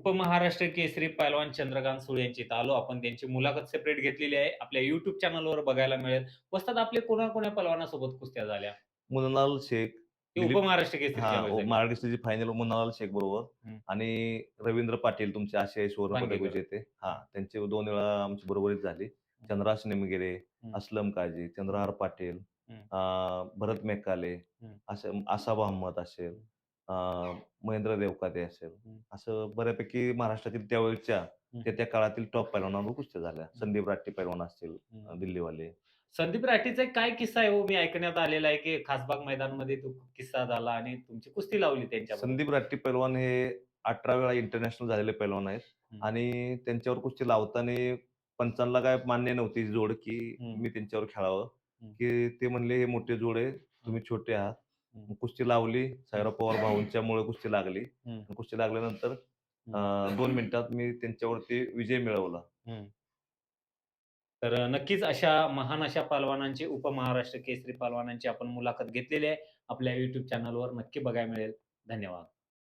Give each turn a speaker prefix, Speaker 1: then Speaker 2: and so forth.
Speaker 1: उपमहाराष्ट्र केसरी पैलवान चंद्रकांत सुळे यांची इथं आलो आपण. त्यांची मुलाखत सेपरेट घेतलेली आहे. आपल्या YouTube चॅनलवर बघायला मिळेल. वस्ताद आपले कोणा-कोण्या पैलवानासोबत कुस्त्या झाल्या?
Speaker 2: मुन्नाल शेख,
Speaker 1: ते
Speaker 2: दिलीप
Speaker 1: उपमहाराष्ट्र केसरीच्या वेळेस आहे का?
Speaker 2: महाराष्ट्राची फायनल मुन्नाल शेख बरोबर
Speaker 1: हं.
Speaker 2: आणि रवींद्र पाटील तुमचे आशियाई सुवर्णपदक
Speaker 1: वांगीकर.
Speaker 2: विजेते. त्यांची 2 वेळा आमची बरोबरीच झाली.
Speaker 1: हं,
Speaker 2: चंद्राश निमगिरे,
Speaker 1: हं,
Speaker 2: अस्लम काझी,
Speaker 1: हं,
Speaker 2: चंद्रहार पाटील,
Speaker 1: हं,
Speaker 2: अ, भरत मेकाले,
Speaker 1: हं,
Speaker 2: आसाब अहमद असेल,
Speaker 1: हं,
Speaker 2: अ, महेंद्र देवकाते असेल.
Speaker 1: हं,
Speaker 2: असं बऱ्यापैकी महाराष्ट्रातील त्यावेळच्या
Speaker 1: हं,
Speaker 2: त्या काळातील टॉप पैलवानांवर कुस्त्या झाल्या.
Speaker 1: हं,
Speaker 2: संदीप राट्टे पैलवान असतील,
Speaker 1: हं.
Speaker 2: दिल्लीवाले.
Speaker 1: संदीप राठीचा एक काय किस्सा आहे हो? मी ऐकण्यात आलेला आहे, की खासबाग मैदानामध्ये तो किस्सा झाला आणि तुमची कुस्ती लावली त्यांच्याबरोबर.
Speaker 2: संदीप राट्टी पैलवान हे 18 वेळा इंटरनॅशनल झालेले पैलवान आहेत
Speaker 1: हं,
Speaker 2: आणि त्यांच्यावर कुस्ती लावताना पंचांना काय मान्य नव्हती ही जोड, की
Speaker 1: हं,
Speaker 2: मी त्यांच्यावर खेळावं.
Speaker 1: हं,
Speaker 2: की ते म्हणले, "हे मोठे जोड आहे,
Speaker 1: हं,
Speaker 2: तुम्ही छोटे आहात."
Speaker 1: हं,
Speaker 2: मग कुस्ती लावली.
Speaker 1: हं,
Speaker 2: सायरा पवार भाऊंच्यामुळे कुस्ती लागली.
Speaker 1: हं,
Speaker 2: आणि कुस्ती लागल्यानंतर
Speaker 1: हं,
Speaker 2: 2 मिनिटात मी त्यांच्यावरती विजय मिळवला.
Speaker 1: हं. तर नक्कीच अशा महान अशा पहलवानांची उपमहाराष्ट्र केसरी पहलवानांची आपण मुलाखत घेतलेली आहे. आपल्या YouTube चॅनलवर नक्की बघायला मिळेल. धन्यवाद.